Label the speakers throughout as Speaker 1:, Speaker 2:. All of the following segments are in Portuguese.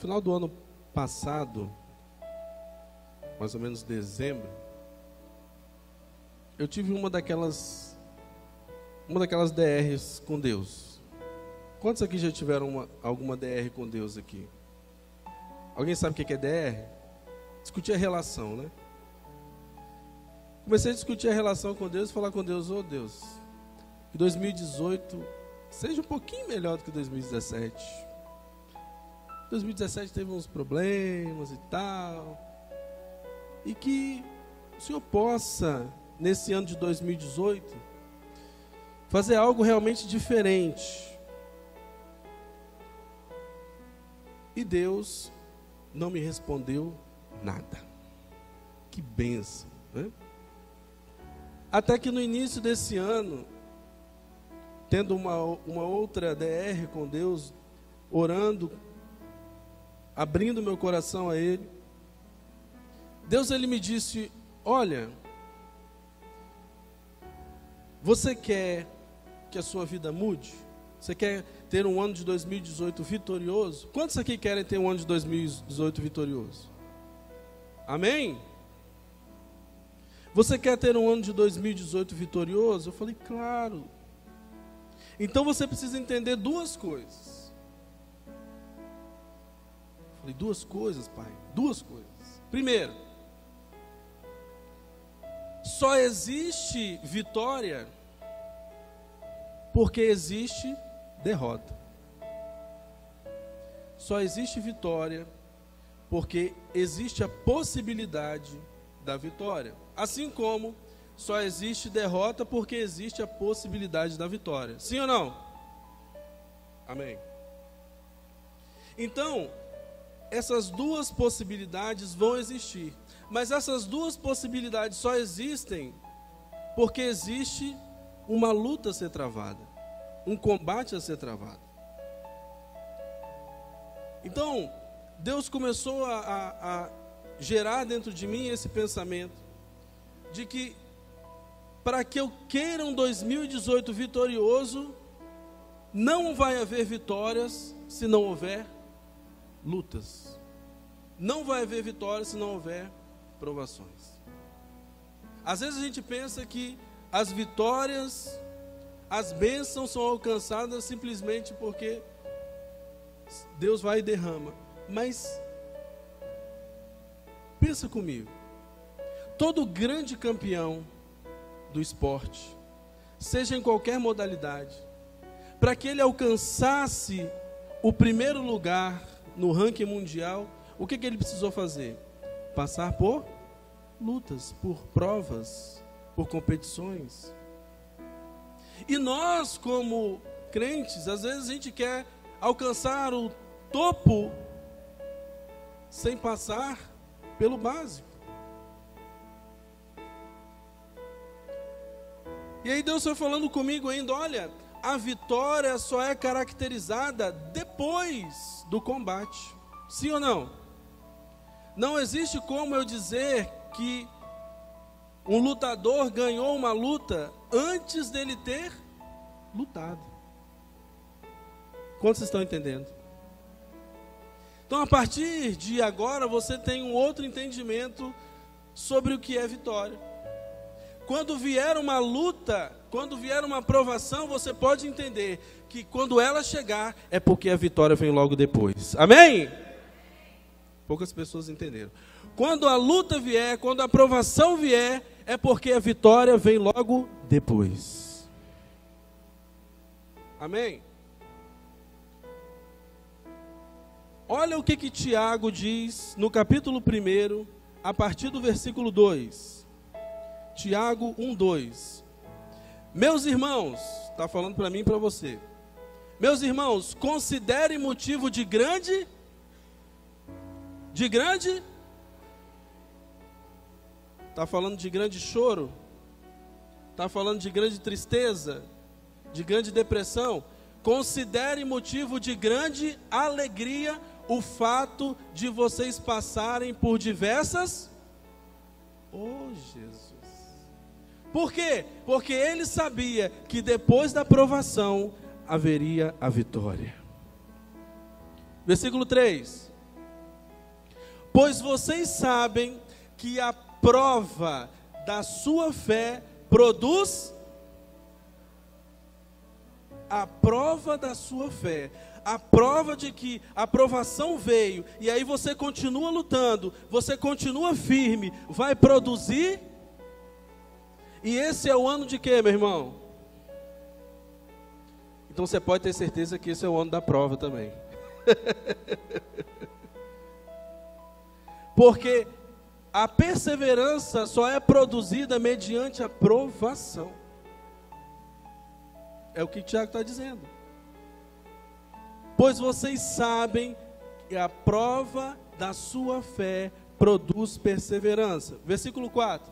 Speaker 1: final do ano passado, mais ou menos dezembro, eu tive uma daquelas DRs com Deus. Quantos aqui já tiveram alguma DR com Deus aqui? Alguém sabe o que é DR? Discutir a relação, né? Comecei a discutir a relação com Deus e falar com Deus: ô Deus, que 2018 seja um pouquinho melhor do que 2017. 2017 teve uns problemas e tal. E que o Senhor possa, nesse ano de 2018, fazer algo realmente diferente. E Deus não me respondeu nada. Que bênção, né? Até que no início desse ano, tendo uma outra DR com Deus, orando, abrindo meu coração a Ele, Deus, Ele me disse: olha, você quer que a sua vida mude? Você quer ter um ano de 2018 vitorioso? Quantos aqui querem ter um ano de 2018 vitorioso? Amém? Você quer ter um ano de 2018 vitorioso? Eu falei: claro. Então você precisa entender duas coisas. Eu falei: duas coisas, pai? Duas coisas. Primeiro, só existe vitória porque existe derrota. Só existe vitória porque existe a possibilidade da vitória. Assim como só existe derrota porque existe a possibilidade da vitória. Sim ou não? Amém. Então, essas duas possibilidades vão existir. Mas essas duas possibilidades só existem porque existe uma luta a ser travada, um combate a ser travado. Então, Deus começou a gerar dentro de mim esse pensamento de que, para que eu queira um 2018 vitorioso, não vai haver vitórias se não houver lutas. Não vai haver vitórias se não houver provações. Às vezes a gente pensa que as vitórias, as bênçãos são alcançadas simplesmente porque Deus vai e derrama. Mas pensa comigo. Todo grande campeão do esporte, seja em qualquer modalidade, para que ele alcançasse o primeiro lugar no ranking mundial, o que ele precisou fazer? Passar por lutas, por provas, por competições. E nós, como crentes, às vezes a gente quer alcançar o topo sem passar pelo básico. E aí Deus foi falando comigo ainda: olha, a vitória só é caracterizada depois do combate. Sim ou não? Não existe como eu dizer que um lutador ganhou uma luta antes dele ter lutado. Quantos estão entendendo? Então, a partir de agora, você tem um outro entendimento sobre o que é vitória. Quando vier uma luta, quando vier uma provação, você pode entender que quando ela chegar, é porque a vitória vem logo depois. Amém? Poucas pessoas entenderam. Quando a luta vier, quando a provação vier, é porque a vitória vem logo depois. Amém? Olha o que Tiago diz no capítulo 1, a partir do versículo 2. Tiago 1:2. Meus irmãos, está falando para mim e para você. Meus irmãos, considerem motivo de grande está falando de grande choro, está falando de grande tristeza, de grande depressão. Considere motivo de grande alegria o fato de vocês passarem por diversas... Oh, Jesus! Por quê? Porque ele sabia que depois da provação haveria a vitória. Versículo 3. Pois vocês sabem que a prova da sua fé produz a prova da sua fé. A prova de que a provação veio, e aí você continua lutando, você continua firme, vai produzir. E esse é o ano de quê, meu irmão? Então você pode ter certeza que esse é o ano da prova também. Porque a perseverança só é produzida mediante a provação. É o que o Tiago está dizendo. Pois vocês sabem que a prova da sua fé produz perseverança. Versículo 4.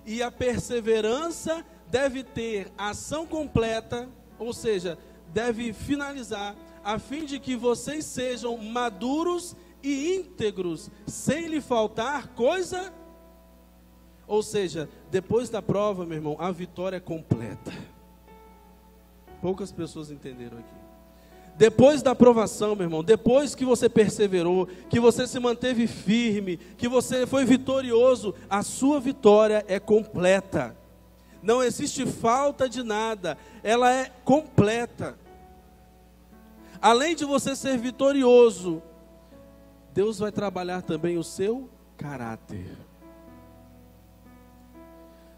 Speaker 1: E a perseverança deve ter ação completa, ou seja, deve finalizar, a fim de que vocês sejam maduros e íntegros, sem lhe faltar coisa. Ou seja, depois da prova, meu irmão, a vitória é completa. Poucas pessoas entenderam aqui. Depois da aprovação, meu irmão, depois que você perseverou, que você se manteve firme, que você foi vitorioso, a sua vitória é completa. Não existe falta de nada, ela é completa. Além de você ser vitorioso, Deus vai trabalhar também o seu caráter.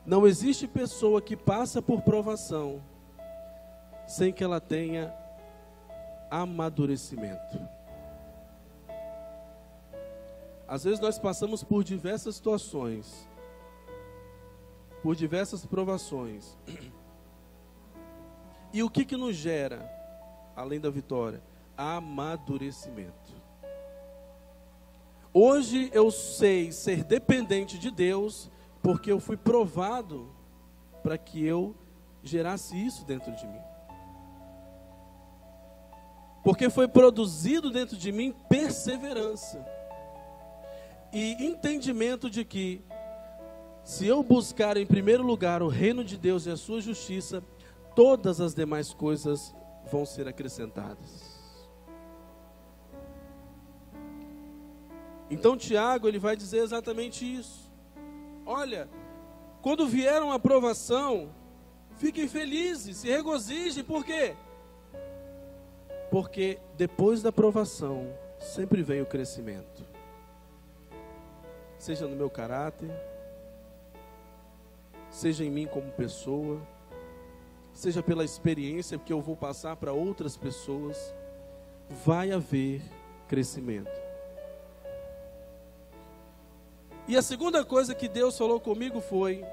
Speaker 1: Não existe pessoa que passa por provação sem que ela tenha amadurecimento. Às vezes nós passamos por diversas situações, por diversas provações. E o que nos gera, além da vitória? Amadurecimento. Hoje eu sei ser dependente de Deus, porque eu fui provado para que eu gerasse isso dentro de mim. Porque foi produzido dentro de mim perseverança e entendimento de que, se eu buscar em primeiro lugar o reino de Deus e a sua justiça, todas as demais coisas vão ser acrescentadas. Então Tiago, ele vai dizer exatamente isso. Olha, quando vier uma aprovação, fiquem felizes, se regozijem, por quê? Porque depois da aprovação, sempre vem o crescimento. Seja no meu caráter, seja em mim como pessoa, seja pela experiência que eu vou passar para outras pessoas, vai haver crescimento. E a segunda coisa que Deus falou comigo foi: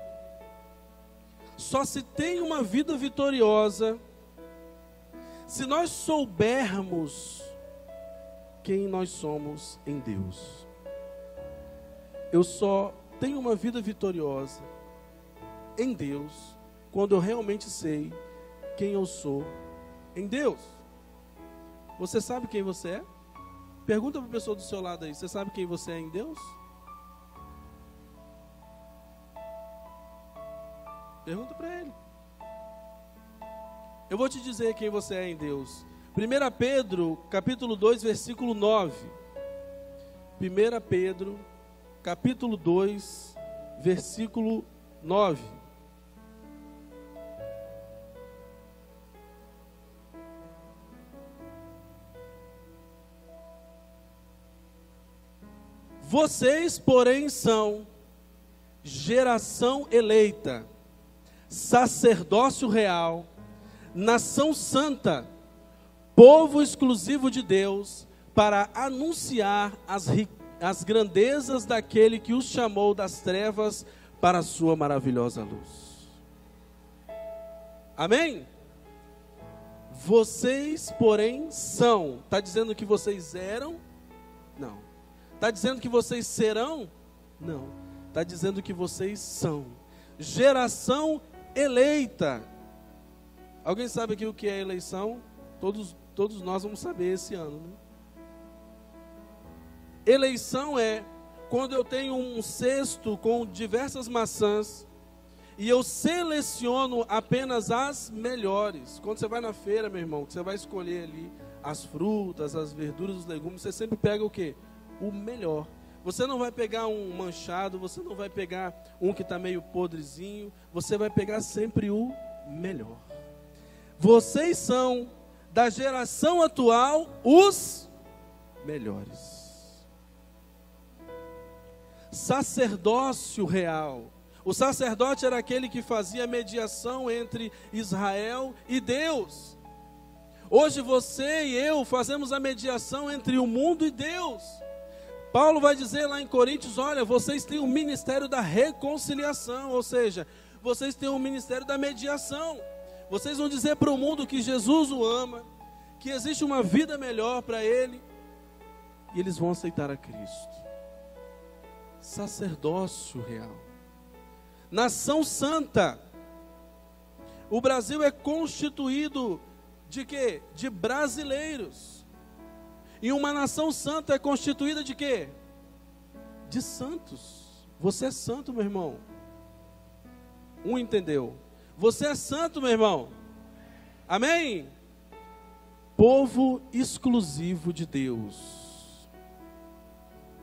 Speaker 1: só se tem uma vida vitoriosa se nós soubermos quem nós somos em Deus. Eu só tenho uma vida vitoriosa em Deus quando eu realmente sei quem eu sou em Deus. Você sabe quem você é? Pergunta para a pessoa do seu lado aí: você sabe quem você é em Deus? Pergunta para ele. Eu vou te dizer quem você é em Deus. 1 Pedro, capítulo 2, versículo 9. 1 Pedro, capítulo 2, versículo 9. Vocês, porém, são geração eleita, sacerdócio real, nação santa, povo exclusivo de Deus, para anunciar as grandezas daquele que os chamou das trevas para a sua maravilhosa luz. Amém? Vocês, porém, são. Está dizendo que vocês eram? Não. Está dizendo que vocês serão? Não. Está dizendo que vocês são geração eleita. Alguém sabe aqui o que é eleição? Todos nós vamos saber esse ano, né? Eleição é quando eu tenho um cesto com diversas maçãs e eu seleciono apenas as melhores. Quando você vai na feira, meu irmão, que você vai escolher ali as frutas, as verduras, os legumes, você sempre pega o quê? o melhor. Você não vai pegar um manchado, você não vai pegar um que está meio podrezinho, você vai pegar sempre o melhor. Vocês são, da geração atual, os melhores. Sacerdócio real. O sacerdote era aquele que fazia mediação entre Israel e Deus. Hoje você e eu fazemos a mediação entre o mundo e Deus. Paulo vai dizer lá em Coríntios, olha, vocês têm o ministério da reconciliação, ou seja, vocês têm o ministério da mediação. Vocês vão dizer para o mundo que Jesus o ama, que existe uma vida melhor para ele, e eles vão aceitar a Cristo. Sacerdócio real. Nação santa. O Brasil é constituído de quê? De brasileiros. E uma nação santa é constituída de quê? De santos. Você é santo, meu irmão. Um entendeu? Você é santo, meu irmão. Amém? Povo exclusivo de Deus.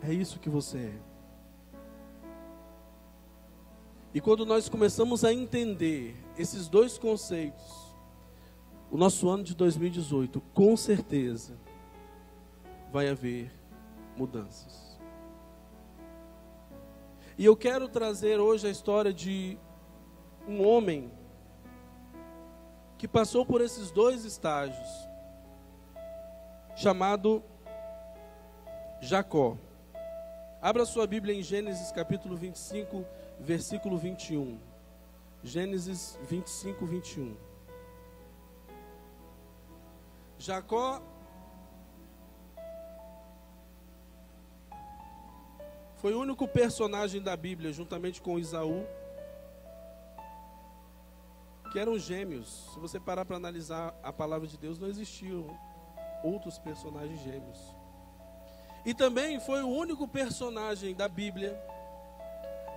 Speaker 1: É isso que você é. E quando nós começamos a entender esses dois conceitos, o nosso ano de 2018, com certeza, vai haver mudanças. E eu quero trazer hoje a história de um homem que passou por esses dois estágios, chamado Jacó. Abra sua Bíblia em Gênesis capítulo 25, versículo 21. Gênesis 25, 21. Jacó foi o único personagem da Bíblia, juntamente com Esaú, que eram gêmeos. Se você parar para analisar a palavra de Deus, não existiam outros personagens gêmeos. E também foi o único personagem da Bíblia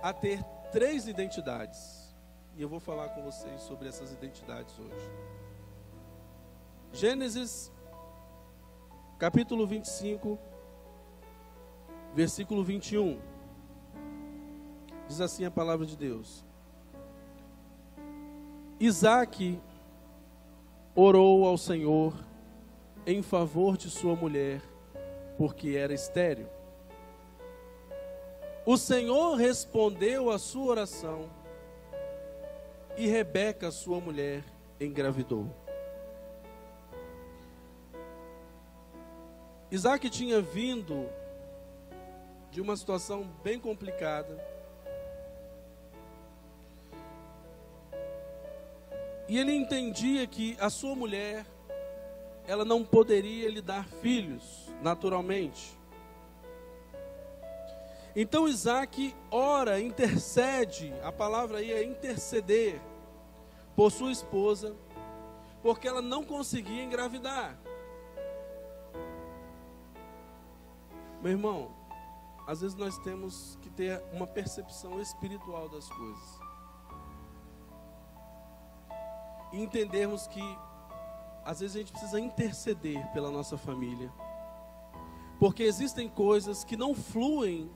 Speaker 1: a ter 3 identidades. E eu vou falar com vocês sobre essas identidades hoje. Gênesis, capítulo 25, versículo 21. Diz assim a palavra de Deus. Isaque orou ao Senhor em favor de sua mulher, porque era estéril. O Senhor respondeu à sua oração, e Rebeca, sua mulher, engravidou. Isaque tinha vindo de uma situação bem complicada. E ele entendia que a sua mulher, ela não poderia lhe dar filhos, naturalmente. Então Isaque ora, intercede, a palavra aí é interceder, por sua esposa, porque ela não conseguia engravidar. Meu irmão, às vezes nós temos que ter uma percepção espiritual das coisas. E entendermos que às vezes a gente precisa interceder pela nossa família. Porque existem coisas que não fluem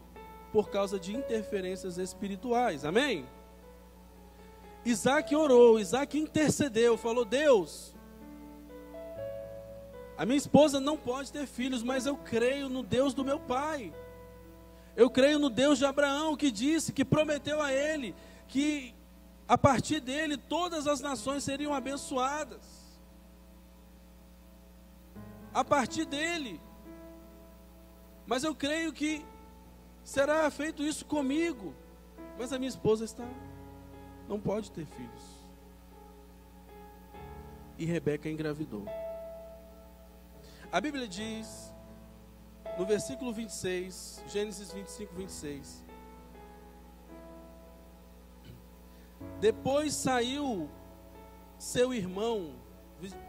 Speaker 1: por causa de interferências espirituais. Amém? Isaque orou, Isaque intercedeu, falou: Deus, a minha esposa não pode ter filhos, mas eu creio no Deus do meu pai. Eu creio no Deus de Abraão, que disse, que prometeu a ele, que a partir dele todas as nações seriam abençoadas. A partir dele. Mas eu creio que será feito isso comigo. Mas a minha esposa não pode ter filhos. E Rebeca engravidou. A Bíblia diz, no versículo 26, Gênesis 25, 26. Depois saiu seu irmão,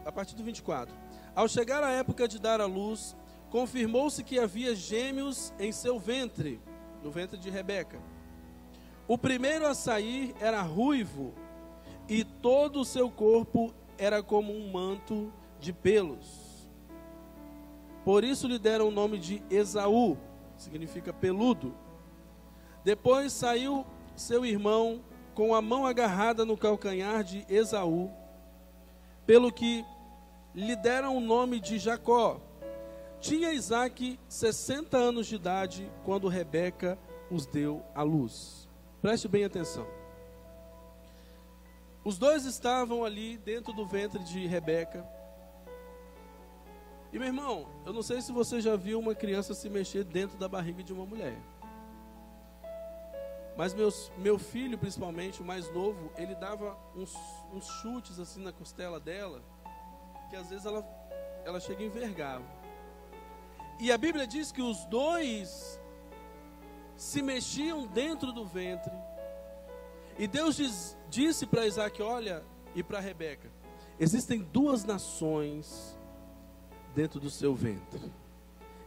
Speaker 1: a partir do 24. Ao chegar a época de dar à luz, confirmou-se que havia gêmeos em seu ventre, no ventre de Rebeca. O primeiro a sair era ruivo, e todo o seu corpo era como um manto de pelos. Por isso lhe deram o nome de Esaú, significa peludo. Depois saiu seu irmão com a mão agarrada no calcanhar de Esaú, pelo que lhe deram o nome de Jacó. Tinha Isaque 60 anos de idade quando Rebeca os deu à luz. Preste bem atenção. Os dois estavam ali dentro do ventre de Rebeca. E meu irmão, eu não sei se você já viu uma criança se mexer dentro da barriga de uma mulher. Mas meu filho, principalmente, o mais novo, ele dava uns chutes assim na costela dela, que às vezes ela chega e envergava. E a Bíblia diz que os dois se mexiam dentro do ventre. E Deus disse para Isaque, olha, e para Rebeca, existem duas nações dentro do seu ventre.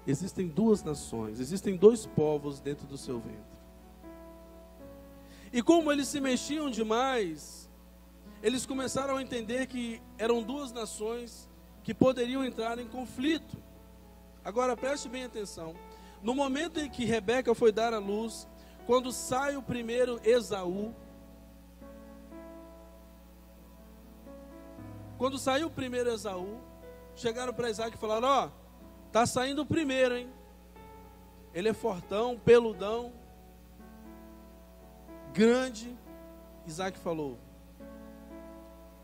Speaker 1: Existem duas nações, existem dois povos dentro do seu ventre. E como eles se mexiam demais, eles começaram a entender que eram duas nações que poderiam entrar em conflito. Agora preste bem atenção. No momento em que Rebeca foi dar à luz, quando sai o primeiro Esaú, quando saiu o primeiro Esaú, chegaram para Isaque e falaram, ó, tá saindo o primeiro, hein? Ele é fortão, peludão, grande. Isaque falou,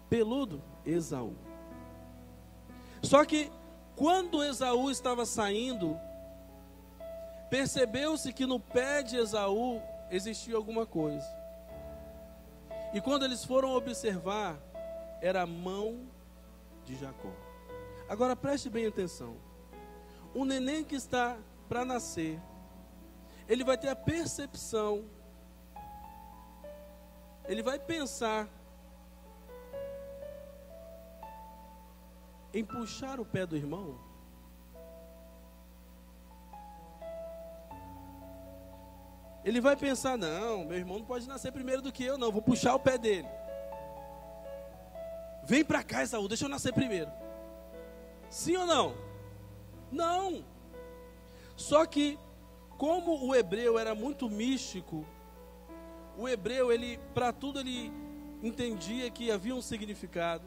Speaker 1: peludo, Esaú. Só que quando Esaú estava saindo, percebeu-se que no pé de Esaú existia alguma coisa. E quando eles foram observar, era a mão de Jacó. Agora preste bem atenção. Um neném que está para nascer, ele vai ter a percepção, ele vai pensar em puxar o pé do irmão. Ele vai pensar, não, meu irmão não pode nascer primeiro do que eu, não, vou puxar o pé dele. Vem para cá, Esaú, deixa eu nascer primeiro. Sim ou não? Não. Só que, como o hebreu era muito místico, o hebreu, para tudo ele entendia que havia um significado.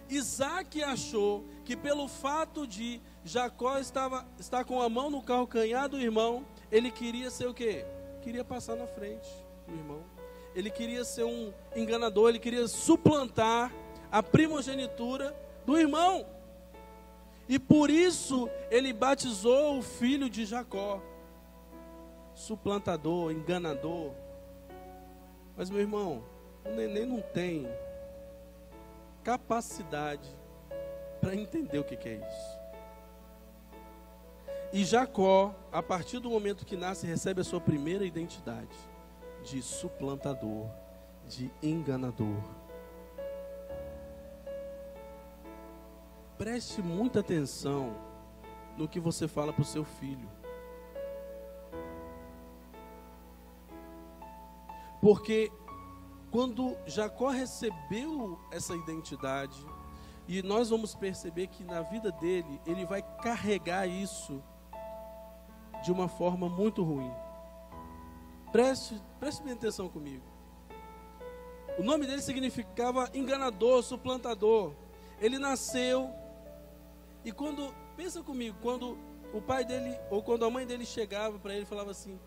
Speaker 1: Isaque achou que pelo fato de Jacó estar com a mão no calcanhar do irmão, ele queria ser o quê? Queria passar na frente do irmão. Ele queria ser um enganador, ele queria suplantar a primogenitura do irmão. E por isso ele batizou o filho de Jacó, suplantador, enganador. Mas meu irmão, o neném não tem capacidade para entender o que é isso. E Jacó, a partir do momento que nasce, recebe a sua primeira identidade de suplantador, de enganador. Preste muita atenção no que você fala para o seu filho. Porque quando Jacó recebeu essa identidade, e nós vamos perceber que na vida dele, ele vai carregar isso de uma forma muito ruim. Preste bem atenção comigo. O nome dele significava enganador, suplantador. Ele nasceu, e pensa comigo, quando o pai dele, ou quando a mãe dele chegava para ele e falava assim,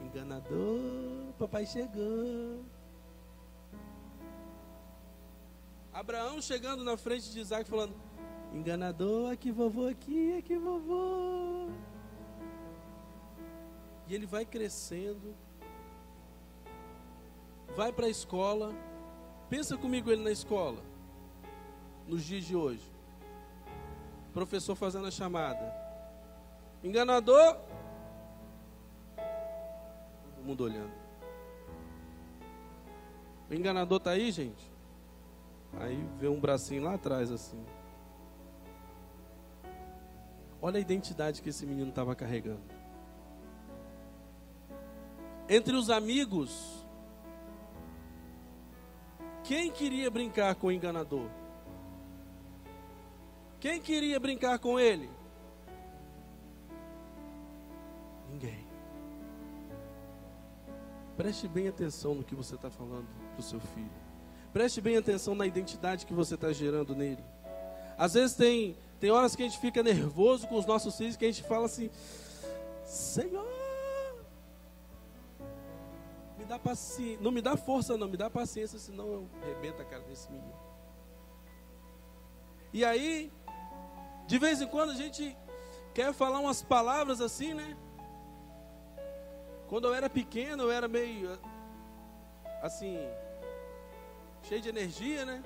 Speaker 1: enganador, papai chegou. Abraão chegando na frente de Isaque falando, enganador, aqui vovô, aqui vovô. E ele vai crescendo, vai para a escola. Pensa comigo ele na escola, nos dias de hoje. Professor fazendo a chamada. Enganador. Todo mundo olhando. O enganador está aí, gente? Aí vê um bracinho lá atrás assim. Olha a identidade que esse menino estava carregando. Entre os amigos, quem queria brincar com o enganador? Quem queria brincar com ele? Preste bem atenção no que você está falando para o seu filho. Preste bem atenção na identidade que você está gerando nele. Às vezes tem horas que a gente fica nervoso com os nossos filhos, que a gente fala assim: Senhor, me dá paciência, não me dá força não, me dá paciência, senão eu arrebento a cara desse menino. E aí, de vez em quando a gente quer falar umas palavras assim, né? Quando eu era pequeno, eu era meio, assim, cheio de energia, né?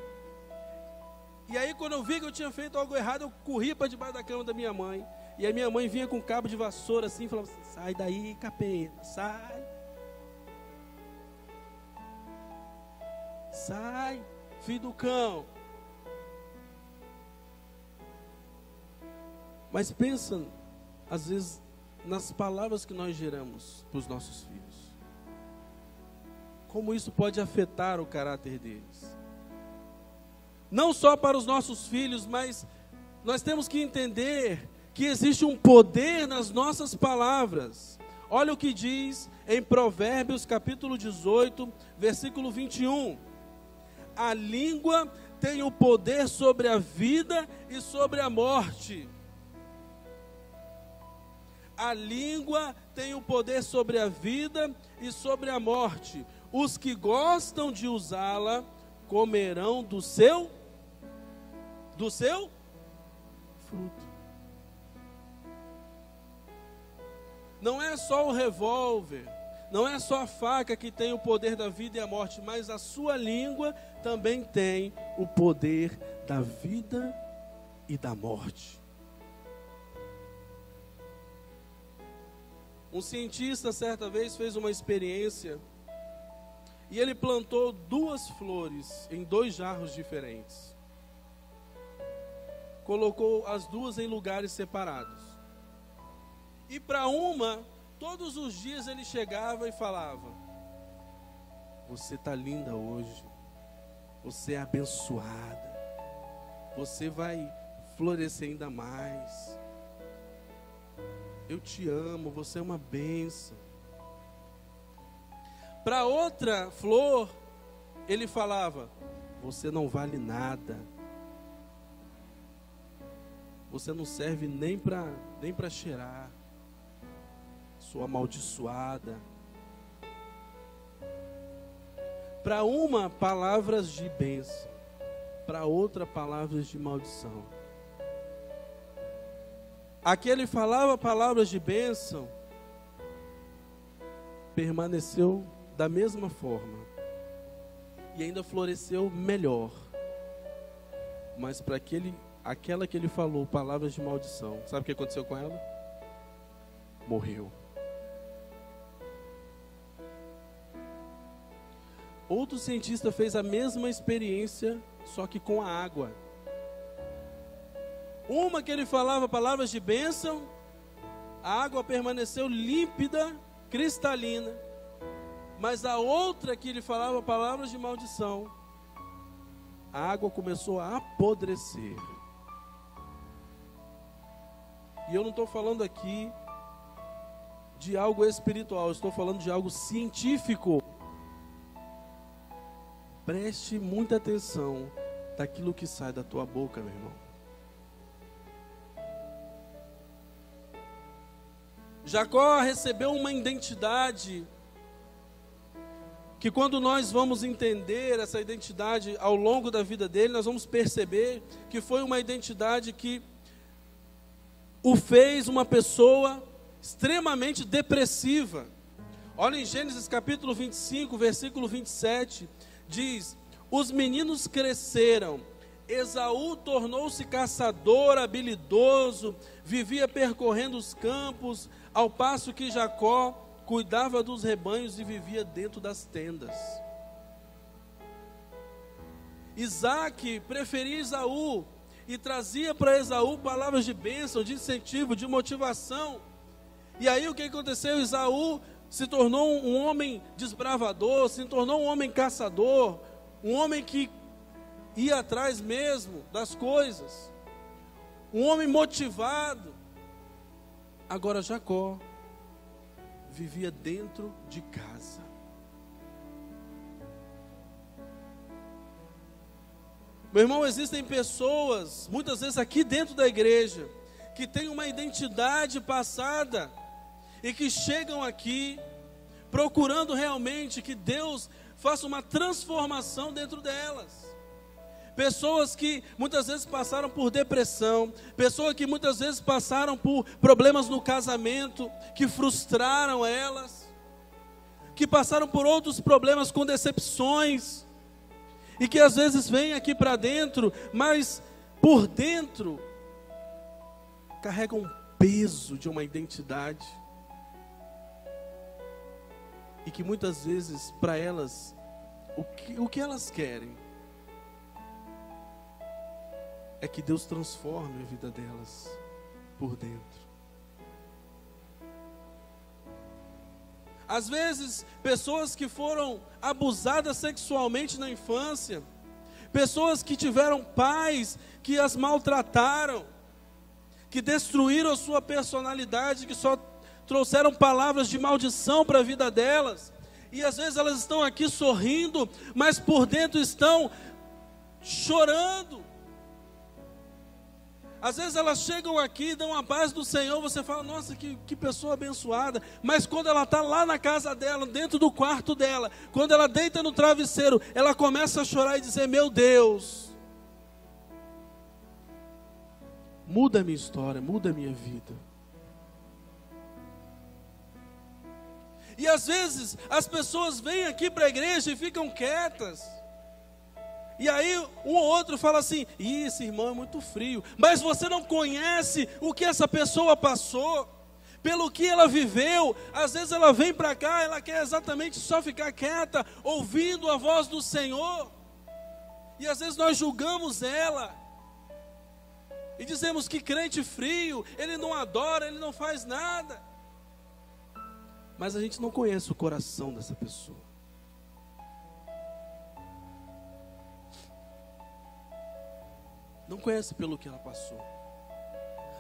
Speaker 1: E aí, quando eu vi que eu tinha feito algo errado, eu corria para debaixo da cama da minha mãe. E a minha mãe vinha com um cabo de vassoura assim e falava assim: sai daí, capeta, sai. Sai, filho do cão. Mas pensa, às vezes, nas palavras que nós geramos para os nossos filhos. Como isso pode afetar o caráter deles. Não só para os nossos filhos, mas nós temos que entender que existe um poder nas nossas palavras. Olha o que diz em Provérbios capítulo 18, versículo 21. A língua tem o poder sobre a vida e sobre a morte. A língua tem o poder sobre a vida e sobre a morte. Os que gostam de usá-la comerão do seu fruto. Não é só o revólver, não é só a faca que tem o poder da vida e a morte, mas a sua língua também tem o poder da vida e da morte. Um cientista certa vez fez uma experiência e ele plantou 2 flores em 2 jarros diferentes. Colocou as 2 em lugares separados. E para uma, todos os dias ele chegava e falava: você está linda hoje, você é abençoada, você vai florescer ainda mais. Eu te amo, você é uma bênção. Para outra flor, ele falava: você não vale nada. Você não serve nem para cheirar. Sua amaldiçoada. Para uma, palavras de bênção. Para outra, palavras de maldição. Aquele falava palavras de bênção, permaneceu da mesma forma e ainda floresceu melhor. Mas para aquela que ele falou palavras de maldição, sabe o que aconteceu com ela? Morreu. Outro cientista fez a mesma experiência, só que com a água. Uma que ele falava palavras de bênção, a água permaneceu límpida, cristalina. Mas a outra que ele falava palavras de maldição, a água começou a apodrecer. E eu não estou falando aqui de algo espiritual, eu estou falando de algo científico. Preste muita atenção daquilo que sai da tua boca, meu irmão. Jacó recebeu uma identidade que, quando nós vamos entender essa identidade ao longo da vida dele, nós vamos perceber que foi uma identidade que o fez uma pessoa extremamente depressiva. Olha em Gênesis capítulo 25, versículo 27, diz: os meninos cresceram, Esaú tornou-se caçador habilidoso, vivia percorrendo os campos, ao passo que Jacó cuidava dos rebanhos e vivia dentro das tendas. Isaac preferia Esaú e trazia para Esaú palavras de bênção, de incentivo, de motivação. E aí o que aconteceu? Esaú se tornou um homem desbravador, se tornou um homem caçador, um homem que ia atrás mesmo das coisas, um homem motivado. Agora Jacó vivia dentro de casa, Meu irmão, existem pessoas, muitas vezes aqui dentro da igreja, que têm uma identidade passada e que chegam aqui procurando realmente que Deus faça uma transformação dentro delas. Pessoas que muitas vezes passaram por depressão, pessoas que muitas vezes passaram por problemas no casamento, que frustraram elas, que passaram por outros problemas com decepções, e que às vezes vêm aqui para dentro, mas por dentro carregam um peso de uma identidade, e que muitas vezes para elas, o que elas querem é que Deus transforme a vida delas por dentro. Às vezes, pessoas que foram abusadas sexualmente na infância, pessoas que tiveram pais que as maltrataram, que destruíram a sua personalidade, que só trouxeram palavras de maldição para a vida delas, e às vezes elas estão aqui sorrindo, mas por dentro estão chorando. Às vezes elas chegam aqui, dão a paz do Senhor, você fala, nossa, que pessoa abençoada. Mas quando ela está lá na casa dela, dentro do quarto dela, quando ela deita no travesseiro, ela começa a chorar e dizer, meu Deus, muda a minha história, muda a minha vida. E às vezes as pessoas vêm aqui para a igreja e ficam quietas. E aí um ou outro fala assim, esse irmão é muito frio. Mas você não conhece o que essa pessoa passou, pelo que ela viveu. Às vezes ela vem para cá, ela quer exatamente só ficar quieta, ouvindo a voz do Senhor. E às vezes nós julgamos ela, e dizemos que crente frio, ele não adora, ele não faz nada. Mas a gente não conhece o coração dessa pessoa. Não conhece pelo que ela passou.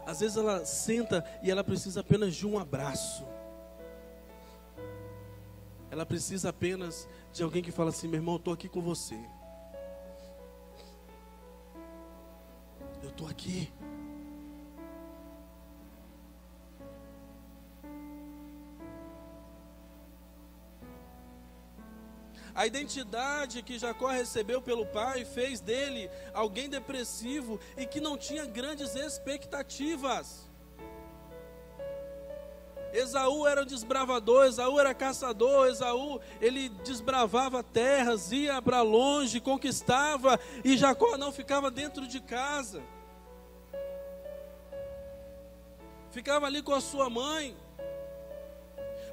Speaker 1: Às vezes ela senta e ela precisa apenas de um abraço. Ela precisa apenas de alguém que fala assim, meu irmão, eu estou aqui com você. Eu estou aqui. A identidade que Jacó recebeu pelo pai fez dele alguém depressivo e que não tinha grandes expectativas. Esaú era desbravador, Esaú era caçador, Esaú ele desbravava terras, ia para longe, conquistava, e Jacó não, ficava dentro de casa. Ficava ali com a sua mãe,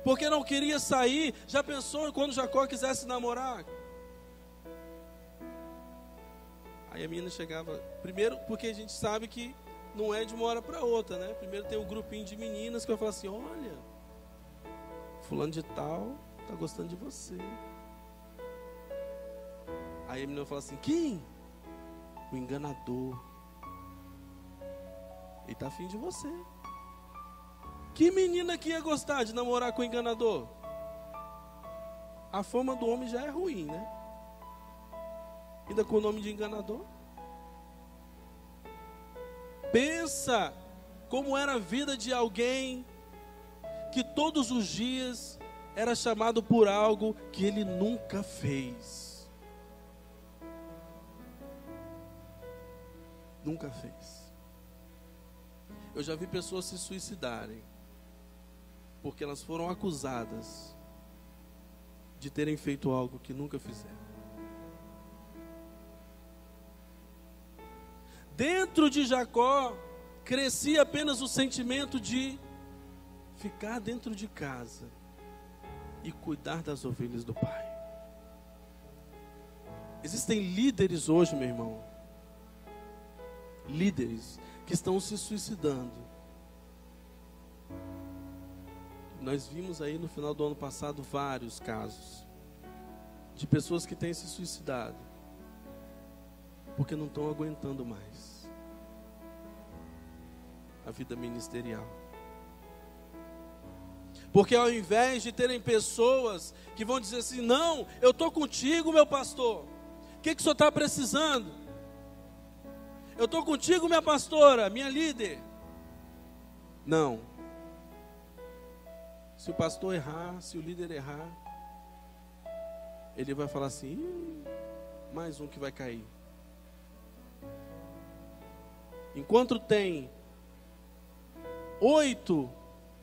Speaker 1: porque não queria sair. Já pensou quando Jacó quisesse namorar? Aí a menina chegava, primeiro porque a gente sabe que não é de uma hora para outra, né? Primeiro tem um grupinho de meninas que vai falar assim, olha, fulano de tal está gostando de você. Aí a menina fala assim, quem? O enganador. Ele está afim de você. Que menina que ia gostar de namorar com o enganador? A fama do homem já é ruim, né? Ainda com o nome de enganador. Pensa como era a vida de alguém que todos os dias era chamado por algo que ele nunca fez. Nunca fez. Eu já vi pessoas se suicidarem porque elas foram acusadas de terem feito algo que nunca fizeram. Dentro de Jacó crescia apenas o sentimento de ficar dentro de casa e cuidar das ovelhas do pai. Existem líderes hoje, meu irmão, líderes que estão se suicidando. Nós vimos aí no final do ano passado vários casos de pessoas que têm se suicidado porque não estão aguentando mais a vida ministerial. Porque ao invés de terem pessoas que vão dizer assim, não, eu estou contigo, meu pastor, o que o senhor está precisando? Eu estou contigo, minha pastora, minha líder. Não. Se o pastor errar, se o líder errar, ele vai falar assim: mais um que vai cair. Enquanto tem 8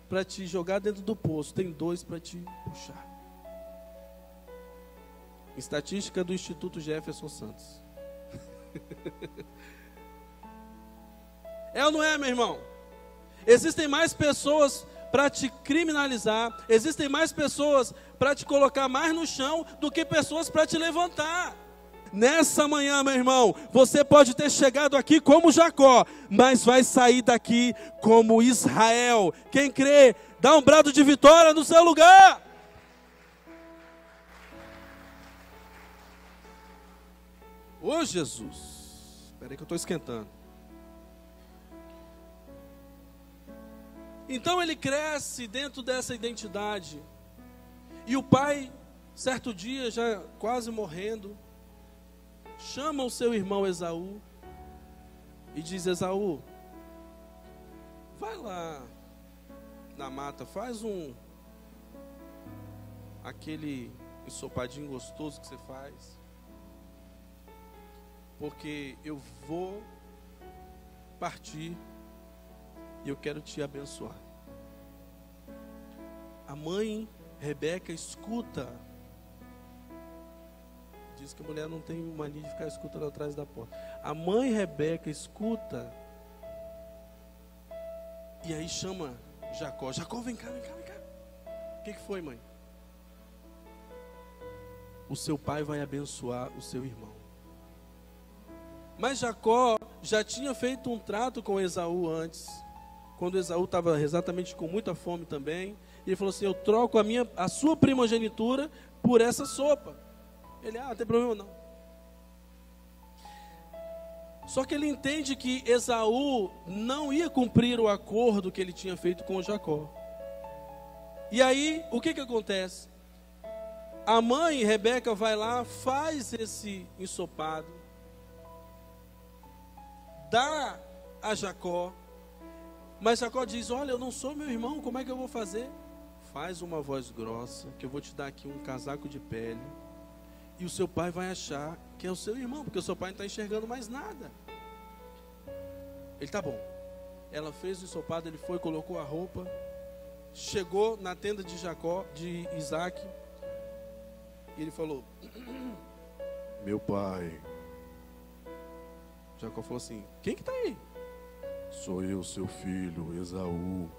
Speaker 1: para te jogar dentro do poço, tem 2 para te puxar. Estatística do Instituto Jefferson Santos. É ou não é, meu irmão? Existem mais pessoas para te criminalizar, existem mais pessoas para te colocar mais no chão do que pessoas para te levantar. Nessa manhã, meu irmão, você pode ter chegado aqui como Jacó, mas vai sair daqui como Israel. Quem crê, dá um brado de vitória no seu lugar. Ô Jesus, espera aí que eu estou esquentando. Então ele cresce dentro dessa identidade. E o pai, certo dia, já quase morrendo, chama o seu irmão Esaú e diz: Esaú, vai lá na mata, faz aquele ensopadinho gostoso que você faz, porque eu vou partir e eu quero te abençoar. A mãe Rebeca escuta. Diz que a mulher não tem mania de ficar escutando atrás da porta. A mãe Rebeca escuta. E aí chama Jacó. Jacó, vem cá, vem cá, vem cá. O que foi, mãe? O seu pai vai abençoar o seu irmão. Mas Jacó já tinha feito um trato com Esaú antes. Quando Esaú estava exatamente com muita fome também. E ele falou assim: eu troco a sua primogenitura por essa sopa. Ele, não tem problema não. Só que ele entende que Esaú não ia cumprir o acordo que ele tinha feito com Jacó. E aí, o que acontece? A mãe, Rebeca, vai lá, faz esse ensopado, dá a Jacó, mas Jacó diz: olha, eu não sou meu irmão, como é que eu vou fazer? Faz uma voz grossa, que eu vou te dar aqui um casaco de pele, e o seu pai vai achar que é o seu irmão, porque o seu pai não está enxergando mais nada. Ele, tá bom. Ela fez o ensopado, ele foi, colocou a roupa, chegou na tenda de Jacó, de Isaac, e ele falou: meu pai. Jacó falou assim: quem que está aí? Sou eu, seu filho, Esaú.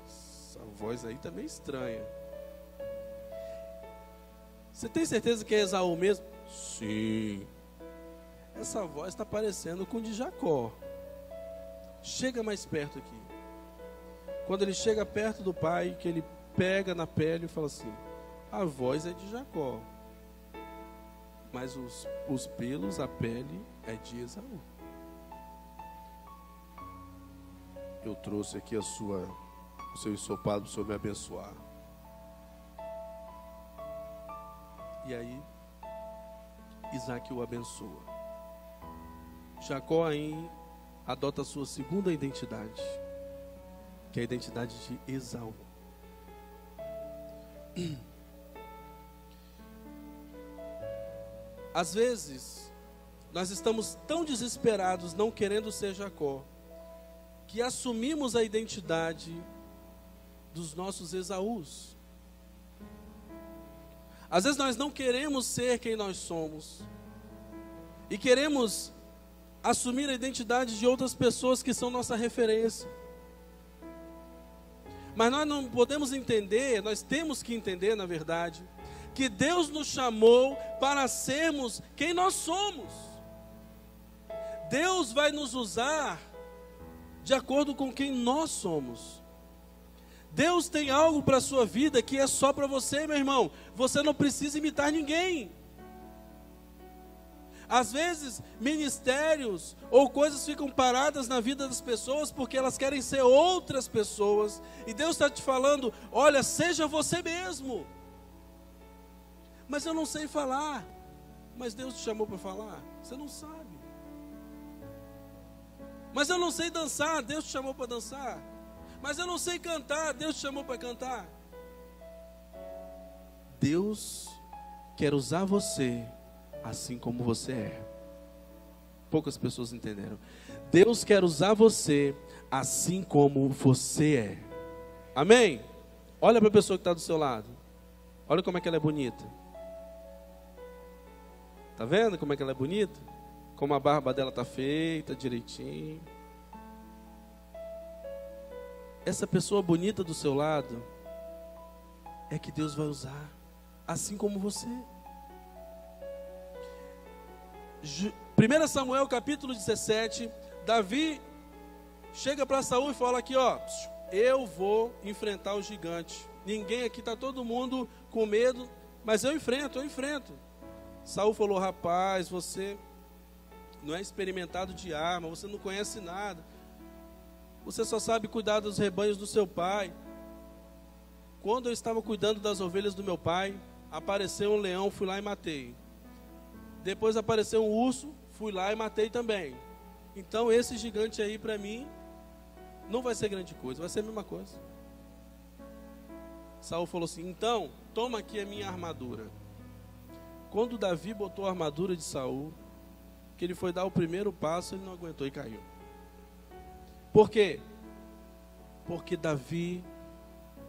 Speaker 1: Essa voz aí tá meio estranha. Você tem certeza que é Esaú mesmo? Sim. Essa voz está parecendo com de Jacó. Chega mais perto aqui. Quando ele chega perto do pai, que ele pega na pele e fala assim: a voz é de Jacó, mas os pelos, a pele é de Esaú. Eu trouxe aqui o seu ensopado para o Senhor me abençoar. E aí, Isaac o abençoa. Jacó aí adota a sua segunda identidade, que é a identidade de Esaú. Às vezes, nós estamos tão desesperados, não querendo ser Jacó, que assumimos a identidade dos nossos Esaús. Às vezes nós não queremos ser quem nós somos e queremos assumir a identidade de outras pessoas que são nossa referência. Mas nós não podemos entender, nós temos que entender, na verdade, que Deus nos chamou para sermos quem nós somos. Deus vai nos usar de acordo com quem nós somos. Deus tem algo para a sua vida que é só para você, meu irmão. Você não precisa imitar ninguém. Às vezes, ministérios ou coisas ficam paradas na vida das pessoas porque elas querem ser outras pessoas. E Deus está te falando: olha, seja você mesmo. Mas eu não sei falar. Mas Deus te chamou para falar? Você não sabe. Mas eu não sei dançar, Deus te chamou para dançar. Mas eu não sei cantar, Deus te chamou para cantar. Deus quer usar você assim como você é. Poucas pessoas entenderam. Deus quer usar você assim como você é. Amém? Olha para a pessoa que está do seu lado. Olha como é que ela é bonita. Está vendo como é que ela é bonita? Como a barba dela está feita direitinho. Essa pessoa bonita do seu lado é que Deus vai usar, assim como você. 1 Samuel capítulo 17, Davi chega para Saul e fala aqui, ó, eu vou enfrentar o gigante. Ninguém aqui, está todo mundo com medo, mas eu enfrento. Saul falou, rapaz, você não é experimentado de arma, você não conhece nada. Você só sabe cuidar dos rebanhos do seu pai. Quando eu estava cuidando das ovelhas do meu pai, apareceu um leão, fui lá e matei. Depois apareceu um urso, fui lá e matei também. Então esse gigante aí para mim não vai ser grande coisa, vai ser a mesma coisa. Saul falou assim, então toma aqui a minha armadura. Quando Davi botou a armadura de Saul, que ele foi dar o primeiro passo, ele não aguentou e caiu. Por quê? Porque Davi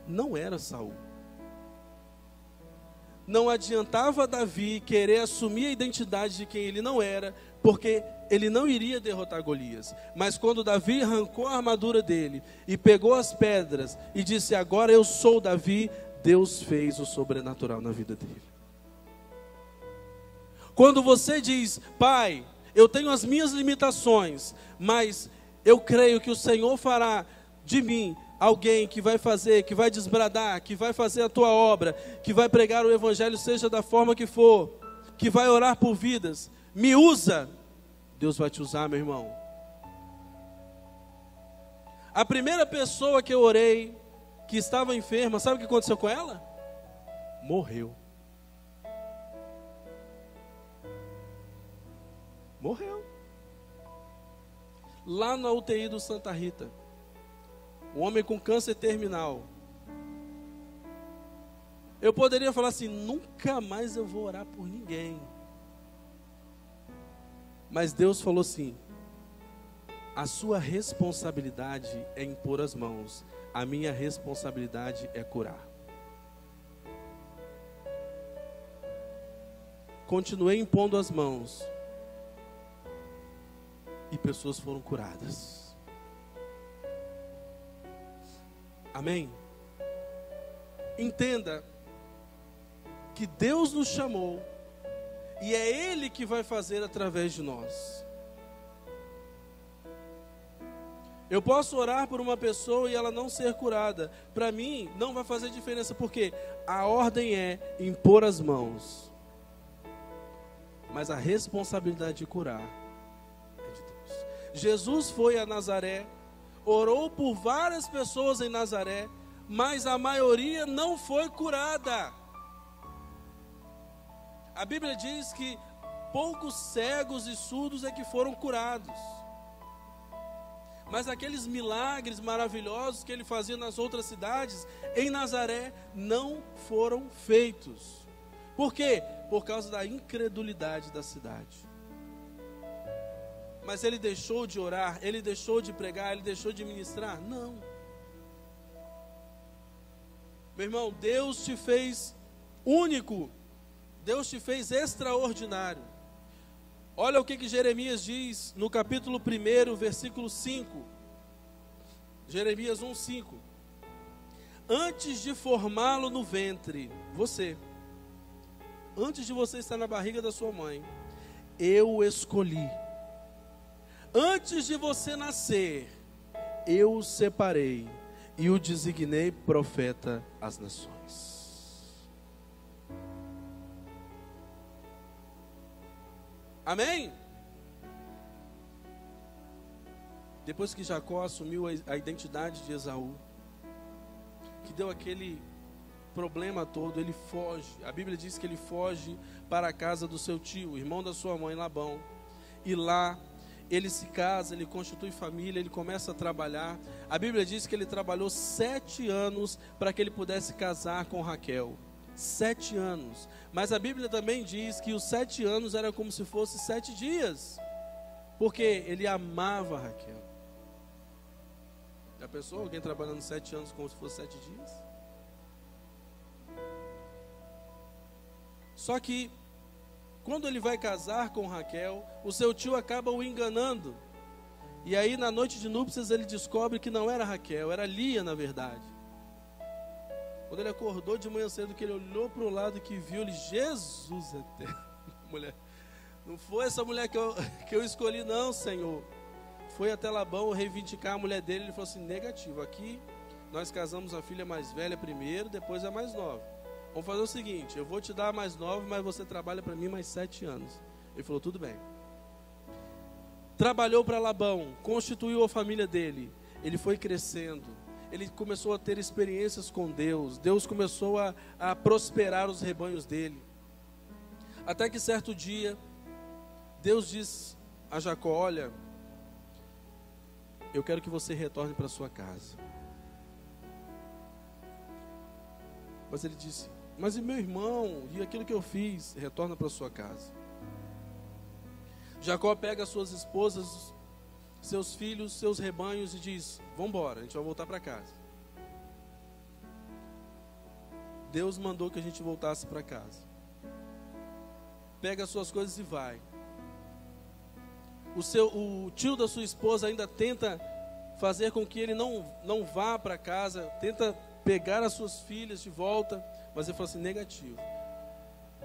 Speaker 1: não era Saul. Não adiantava Davi querer assumir a identidade de quem ele não era, porque ele não iria derrotar Golias. Mas quando Davi arrancou a armadura dele e pegou as pedras e disse, agora eu sou Davi, Deus fez o sobrenatural na vida dele. Quando você diz, pai, eu tenho as minhas limitações, mas eu creio que o Senhor fará de mim alguém que vai fazer, que vai desbradar, que vai fazer a tua obra, que vai pregar o evangelho, seja da forma que for, que vai orar por vidas, me usa, Deus vai te usar, meu irmão. A primeira pessoa que eu orei, que estava enferma, sabe o que aconteceu com ela? Morreu. Morreu. Lá na UTI do Santa Rita. Um homem com câncer terminal. Eu poderia falar assim, nunca mais eu vou orar por ninguém. Mas Deus falou assim, a sua responsabilidade é impor as mãos, a minha responsabilidade é curar. Continuei impondo as mãos e pessoas foram curadas. Amém? Entenda que Deus nos chamou e é Ele que vai fazer através de nós. Eu posso orar por uma pessoa e ela não ser curada. Para mim não vai fazer diferença, porque a ordem é impor as mãos, mas a responsabilidade de curar é de Deus. Jesus foi a Nazaré, orou por várias pessoas em Nazaré, mas a maioria não foi curada. A Bíblia diz que poucos cegos e surdos é que foram curados. Mas aqueles milagres maravilhosos que ele fazia nas outras cidades, em Nazaré, não foram feitos. Por quê? Por causa da incredulidade da cidade. Mas ele deixou de orar, ele deixou de pregar, ele deixou de ministrar? Não. Meu irmão, Deus te fez único. Deus te fez extraordinário. Olha o que Jeremias diz no capítulo 1, versículo 5. Jeremias 1:5. Antes de formá-lo no ventre, antes de você estar na barriga da sua mãe, eu o escolhi. Antes de você nascer, eu o separei e o designei profeta às nações. Amém? Depois que Jacó assumiu a identidade de Esaú, que deu aquele problema todo, ele foge. A Bíblia diz que ele foge para a casa do seu tio, irmão da sua mãe, Labão. E lá ele se casa, ele constitui família, ele começa a trabalhar. A Bíblia diz que ele trabalhou 7 anos para que ele pudesse casar com Raquel. 7 anos. Mas a Bíblia também diz que os 7 anos eram como se fosse 7 dias. Porque ele amava Raquel. Já pensou alguém trabalhando 7 anos como se fosse 7 dias? Só que, quando ele vai casar com Raquel, o seu tio acaba o enganando. E aí, na noite de núpcias, ele descobre que não era Raquel, era Lia, na verdade. Quando ele acordou de manhã cedo, que ele olhou para o lado e que viu, ele, Jesus eterno, mulher, não foi essa mulher que eu escolhi, não, Senhor. Foi até Labão reivindicar a mulher dele, ele falou assim, negativo, aqui nós casamos a filha mais velha primeiro, depois a mais nova. Vamos fazer o seguinte, eu vou te dar a mais nova, mas você trabalha para mim mais 7 anos. Ele falou, tudo bem. Trabalhou para Labão, constituiu a família dele, ele foi crescendo, ele começou a ter experiências com Deus, Deus começou a prosperar os rebanhos dele. Até que certo dia, Deus diz a Jacó, olha, eu quero que você retorne para sua casa. Mas ele disse, mas e meu irmão, e aquilo que eu fiz? Retorna para sua casa. Jacó pega suas esposas, seus filhos, seus rebanhos e diz, vamos embora, a gente vai voltar para casa. Deus mandou que a gente voltasse para casa. Pega as suas coisas e vai. O tio da sua esposa ainda tenta fazer com que ele não vá para casa, tenta pegar as suas filhas de volta, mas ele falou assim, negativo.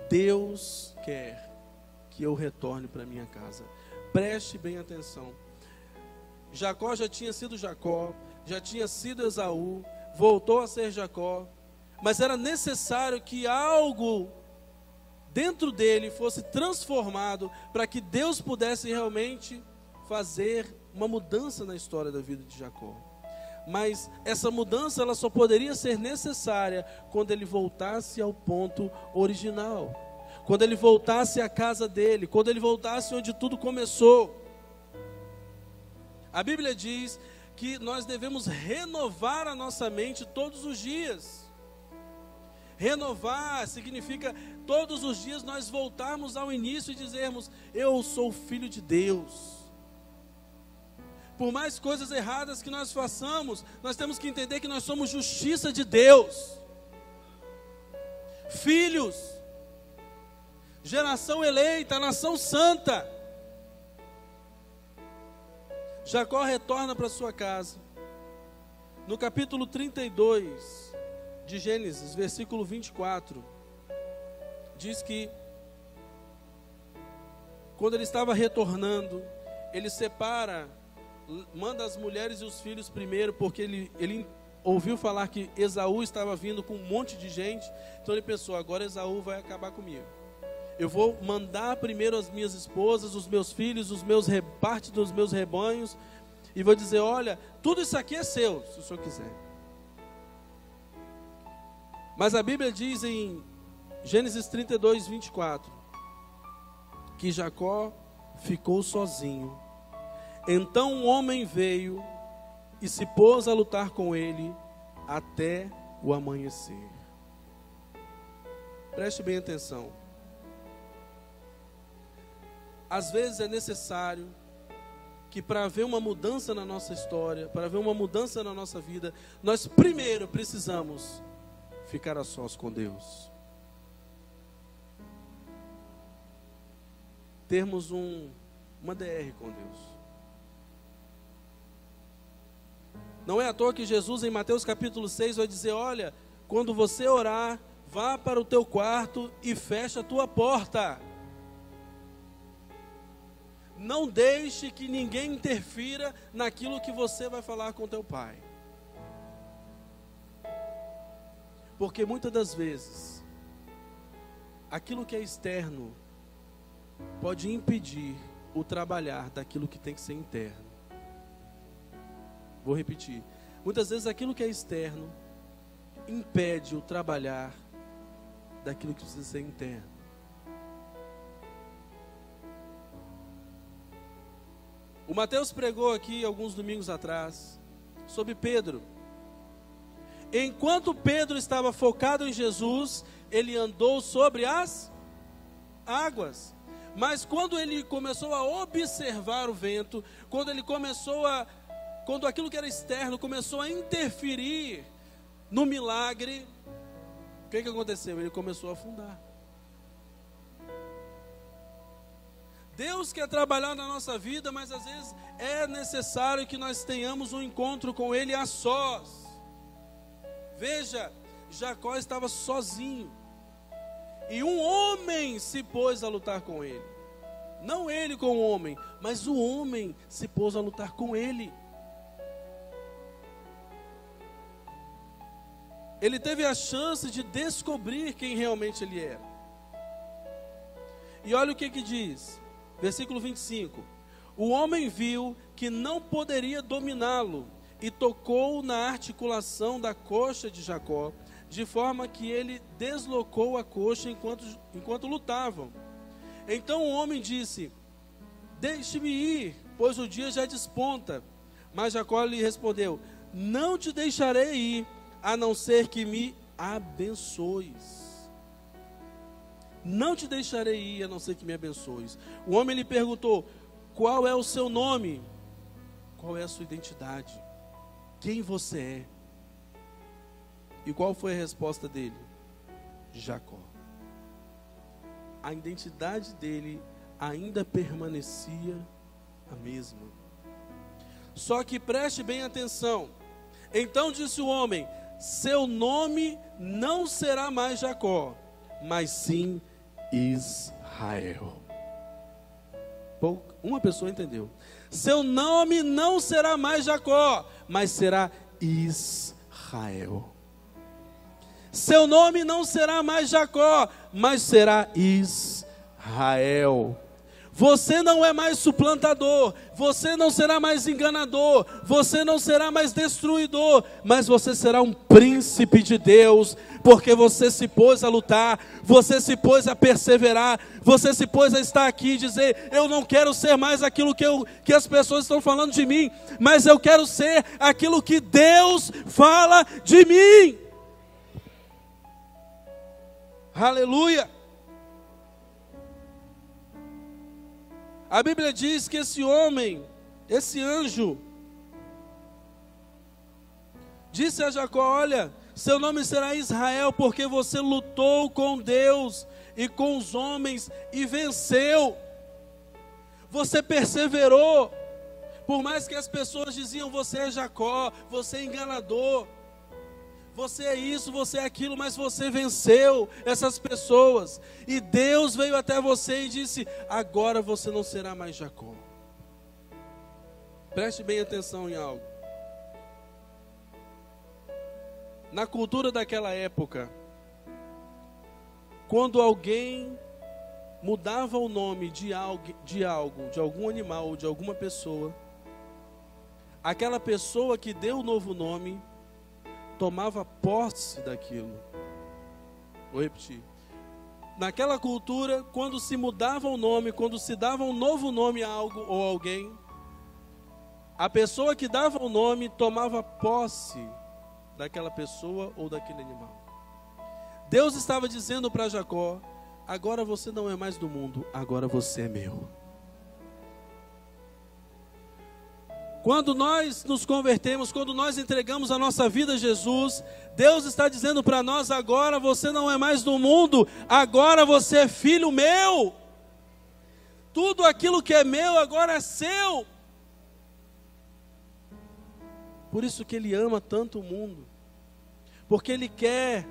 Speaker 1: Deus quer que eu retorne para minha casa. Preste bem atenção. Jacó já tinha sido Jacó, já tinha sido Esaú, voltou a ser Jacó, mas era necessário que algo dentro dele fosse transformado para que Deus pudesse realmente fazer uma mudança na história da vida de Jacó. Mas essa mudança ela só poderia ser necessária quando ele voltasse ao ponto original, quando ele voltasse à casa dele, quando ele voltasse onde tudo começou. A Bíblia diz que nós devemos renovar a nossa mente todos os dias. Renovar significa todos os dias nós voltarmos ao início e dizermos, eu sou filho de Deus. Por mais coisas erradas que nós façamos, nós temos que entender que nós somos justiça de Deus. Filhos, geração eleita, nação santa. Jacó retorna para sua casa. No capítulo 32 de Gênesis, versículo 24, diz que quando ele estava retornando, ele separa, manda as mulheres e os filhos primeiro, porque ele ouviu falar que Esaú estava vindo com um monte de gente, então ele pensou, agora Esaú vai acabar comigo. Eu vou mandar primeiro as minhas esposas, os meus filhos, parte dos meus rebanhos, e vou dizer, olha, tudo isso aqui é seu, se o senhor quiser. Mas a Bíblia diz em Gênesis 32, 24, que Jacó ficou sozinho. Então um homem veio e se pôs a lutar com ele até o amanhecer. Preste bem atenção. Às vezes é necessário que para haver uma mudança na nossa história, para haver uma mudança na nossa vida, nós primeiro precisamos ficar a sós com Deus. Termos uma DR com Deus. Não é à toa que Jesus em Mateus capítulo 6 vai dizer, olha, quando você orar, vá para o teu quarto e fecha a tua porta. Não deixe que ninguém interfira naquilo que você vai falar com teu pai. Porque muitas das vezes, aquilo que é externo pode impedir o trabalhar daquilo que tem que ser interno. Vou repetir. Muitas vezes aquilo que é externo impede o trabalhar daquilo que precisa ser interno. O Mateus pregou aqui alguns domingos atrás sobre Pedro. Enquanto Pedro estava focado em Jesus, ele andou sobre as águas. Mas quando ele começou a observar o vento, quando aquilo que era externo começou a interferir no milagre, o que aconteceu? Ele começou a afundar. Deus quer trabalhar na nossa vida, mas às vezes é necessário que nós tenhamos um encontro com Ele a sós. Veja, Jacó estava sozinho, e um homem se pôs a lutar com ele. Não ele com o homem, mas o homem se pôs a lutar com ele. Ele teve a chance de descobrir quem realmente ele era. E olha o que diz, versículo 25. O homem viu que não poderia dominá-lo, e tocou na articulação da coxa de Jacó, de forma que ele deslocou a coxa enquanto lutavam. Então o homem disse: deixe-me ir, pois o dia já desponta. Mas Jacó lhe respondeu: não te deixarei ir, a não ser que me abençoes. Não te deixarei ir, a não ser que me abençoes. O homem lhe perguntou: qual é o seu nome? Qual é a sua identidade? Quem você é? E qual foi a resposta dele? Jacó. A identidade dele ainda permanecia a mesma. Só que preste bem atenção. Então disse o homem: seu nome não será mais Jacó, mas sim Israel. Uma pessoa entendeu. Seu nome não será mais Jacó, mas será Israel. Seu nome não será mais Jacó, mas será Israel. Você não é mais suplantador, você não será mais enganador, você não será mais destruidor, mas você será um príncipe de Deus, porque você se pôs a lutar, você se pôs a perseverar, você se pôs a estar aqui e dizer: eu não quero ser mais aquilo que as pessoas estão falando de mim, mas eu quero ser aquilo que Deus fala de mim. Aleluia! A Bíblia diz que esse homem, esse anjo, disse a Jacó: olha, seu nome será Israel, porque você lutou com Deus e com os homens e venceu. Você perseverou, por mais que as pessoas diziam: você é Jacó, você é enganador, você é isso, você é aquilo, mas você venceu essas pessoas. E Deus veio até você e disse: agora você não será mais Jacó. Preste bem atenção em algo. Na cultura daquela época, quando alguém mudava o nome de algum animal ou de alguma pessoa, aquela pessoa que deu o novo nome tomava posse daquilo. Vou repetir. Naquela cultura, quando se mudava o nome, quando se dava um novo nome a algo ou alguém, a pessoa que dava o nome tomava posse daquela pessoa ou daquele animal. Deus estava dizendo para Jacó: agora você não é mais do mundo, agora você é meu. Quando nós nos convertemos, quando nós entregamos a nossa vida a Jesus, Deus está dizendo para nós: agora você não é mais do mundo, agora você é filho meu. Tudo aquilo que é meu agora é seu. Por isso que Ele ama tanto o mundo, porque Ele quer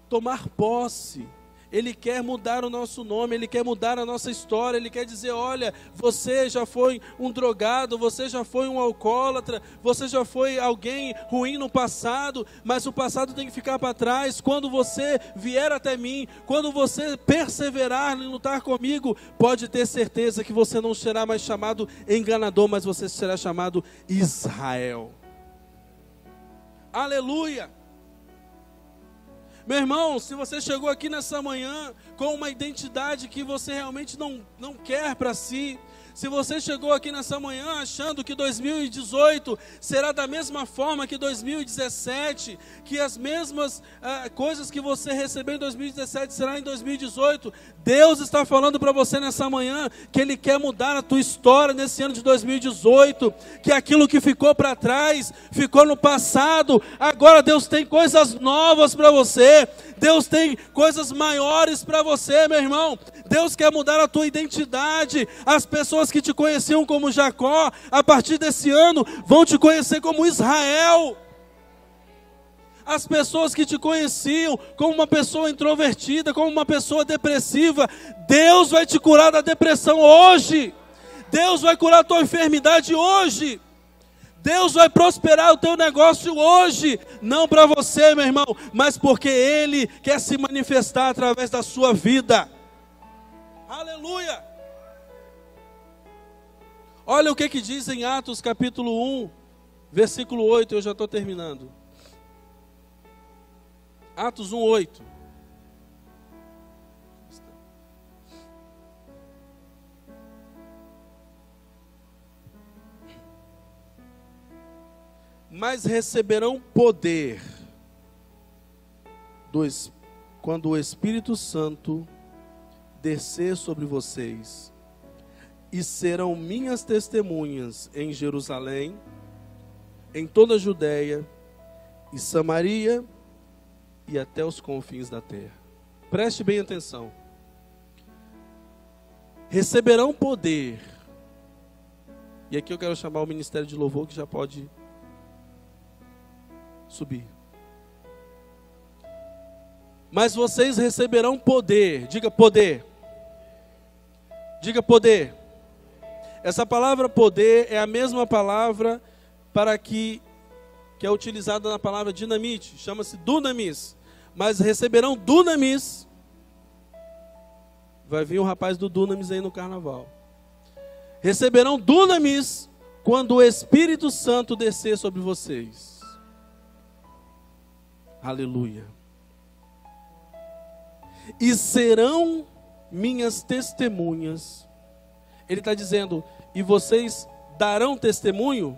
Speaker 1: tomar posse. Ele quer mudar o nosso nome, Ele quer mudar a nossa história, Ele quer dizer: olha, você já foi um drogado, você já foi um alcoólatra, você já foi alguém ruim no passado, mas o passado tem que ficar para trás. Quando você vier até mim, quando você perseverar em lutar comigo, pode ter certeza que você não será mais chamado enganador, mas você será chamado Israel. Aleluia! Meu irmão, se você chegou aqui nessa manhã com uma identidade que você realmente não quer para si, se você chegou aqui nessa manhã achando que 2018 será da mesma forma que 2017, que as mesmas coisas que você recebeu em 2017 será em 2018, Deus está falando para você nessa manhã que Ele quer mudar a tua história nesse ano de 2018, que aquilo que ficou para trás, ficou no passado, agora Deus tem coisas novas para você, Deus tem coisas maiores para você, meu irmão. Deus quer mudar a tua identidade. As pessoas que te conheciam como Jacó, a partir desse ano, vão te conhecer como Israel. As pessoas que te conheciam como uma pessoa introvertida, como uma pessoa depressiva, Deus vai te curar da depressão hoje. Deus vai curar a tua enfermidade hoje. Deus vai prosperar o teu negócio hoje, não para você, meu irmão, mas porque Ele quer se manifestar através da sua vida. Aleluia! Olha o que diz em Atos capítulo 1, versículo 8, eu já estou terminando. Atos 1, 8. Mas receberão poder quando o Espírito Santo descer sobre vocês, e serão minhas testemunhas em Jerusalém, em toda a Judéia e Samaria e até os confins da terra. Preste bem atenção. Receberão poder. E aqui eu quero chamar o Ministério de Louvor, que já pode subir. Mas vocês receberão poder. Diga poder. Diga poder. Essa palavra poder é a mesma palavra para que é utilizada na palavra dinamite. Chama-se dunamis. Mas receberão dunamis. Vai vir um rapaz do dunamis aí no carnaval. Receberão dunamis quando o Espírito Santo descer sobre vocês. Aleluia. E serão minhas testemunhas. Ele está dizendo, e vocês darão testemunho?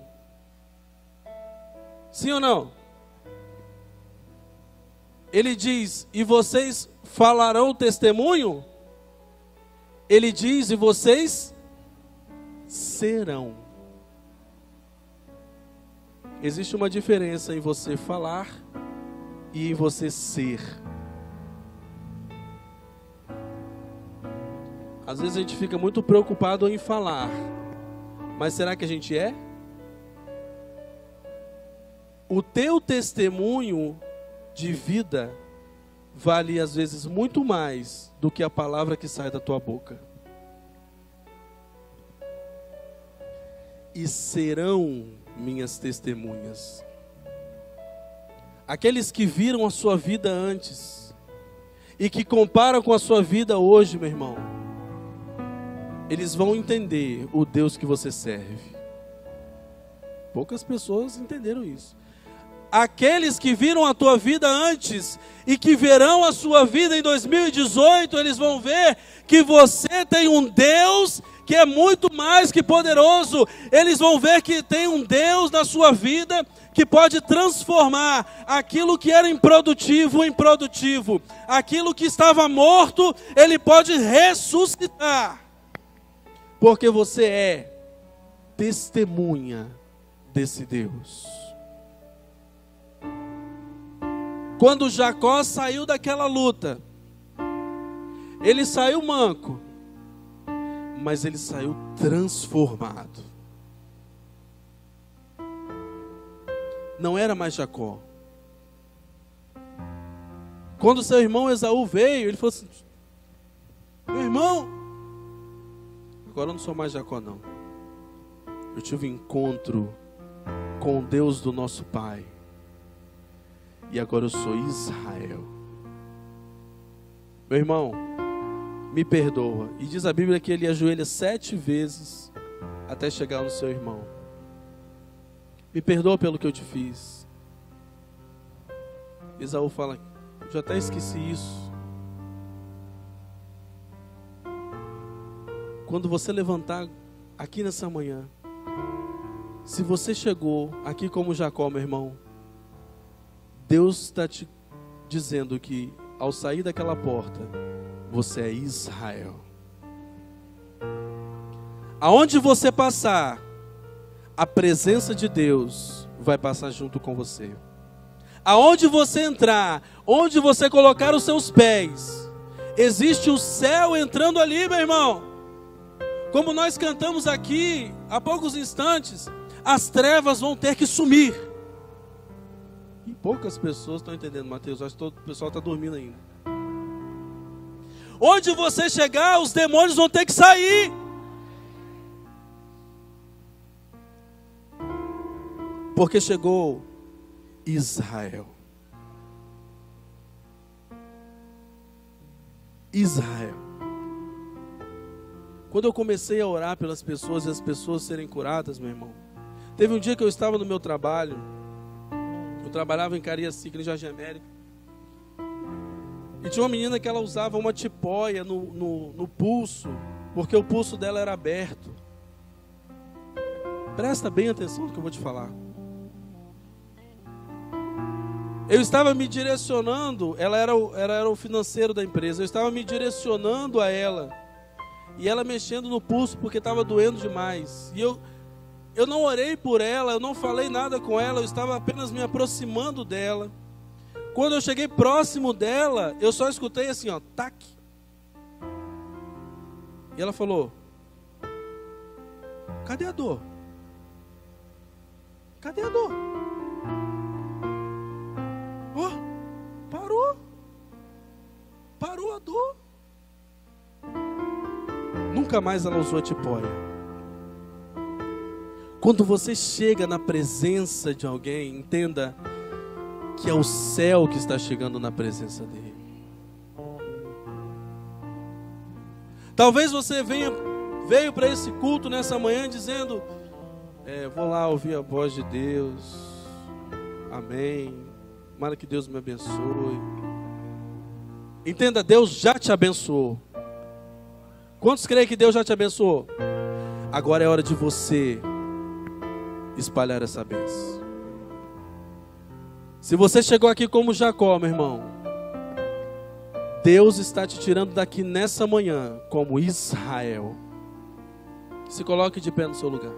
Speaker 1: Sim ou não? Ele diz, e vocês falarão testemunho? Ele diz, e vocês serão. Existe uma diferença em você falar e em você ser. Às vezes a gente fica muito preocupado em falar, mas será que a gente é? O teu testemunho de vida vale às vezes muito mais do que a palavra que sai da tua boca. E serão minhas testemunhas. Aqueles que viram a sua vida antes e que comparam com a sua vida hoje, meu irmão, eles vão entender o Deus que você serve. Poucas pessoas entenderam isso. Aqueles que viram a tua vida antes e que verão a sua vida em 2018, eles vão ver que você tem um Deus que é muito mais que poderoso. Eles vão ver que tem um Deus na sua vida que pode transformar aquilo que era improdutivo em produtivo. Aquilo que estava morto, Ele pode ressuscitar. Porque você é testemunha desse Deus. Quando Jacó saiu daquela luta, ele saiu manco, mas ele saiu transformado. Não era mais Jacó. Quando seu irmão Esaú veio, ele falou assim: meu irmão, agora eu não sou mais Jacó não. Eu tive um encontro com o Deus do nosso pai. E agora eu sou Israel. Meu irmão, me perdoa. E diz a Bíblia que ele ajoelha 7 vezes até chegar no seu irmão. Me perdoa pelo que eu te fiz. Esaú fala, já até esqueci isso. Quando você levantar aqui nessa manhã, se você chegou aqui como Jacó, meu irmão, Deus está te dizendo que ao sair daquela porta, você é Israel. Aonde você passar, a presença de Deus vai passar junto com você. Aonde você entrar, onde você colocar os seus pés, existe o céu entrando ali, meu irmão. Como nós cantamos aqui há poucos instantes, as trevas vão ter que sumir. E poucas pessoas estão entendendo, Mateus. Acho que todo o pessoal está dormindo ainda. Onde você chegar, os demônios vão ter que sair. Porque chegou Israel. Israel. Quando eu comecei a orar pelas pessoas e as pessoas serem curadas, meu irmão, teve um dia que eu estava no meu trabalho, eu trabalhava em Cariacica, em Jardim América, e tinha uma menina que ela usava uma tipóia no pulso, porque o pulso dela era aberto. Presta bem atenção no que eu vou te falar. Eu estava me direcionando, ela era o financeiro da empresa, eu estava me direcionando a ela, e ela mexendo no pulso porque estava doendo demais. E eu não orei por ela, eu não falei nada com ela, eu estava apenas me aproximando dela. Quando eu cheguei próximo dela, eu só escutei assim, ó, tac. E ela falou, cadê a dor? Cadê a dor? Parou a dor. Nunca mais ela usou a tipóia. Quando você chega na presença de alguém, entenda que é o céu que está chegando na presença dele. Talvez você veio para esse culto nessa manhã dizendo, vou lá ouvir a voz de Deus, amém, tomara que Deus me abençoe. Entenda, Deus já te abençoou. Quantos creem que Deus já te abençoou? Agora é hora de você espalhar essa bênção. Se você chegou aqui como Jacó, meu irmão, Deus está te tirando daqui nessa manhã como Israel. Se coloque de pé no seu lugar.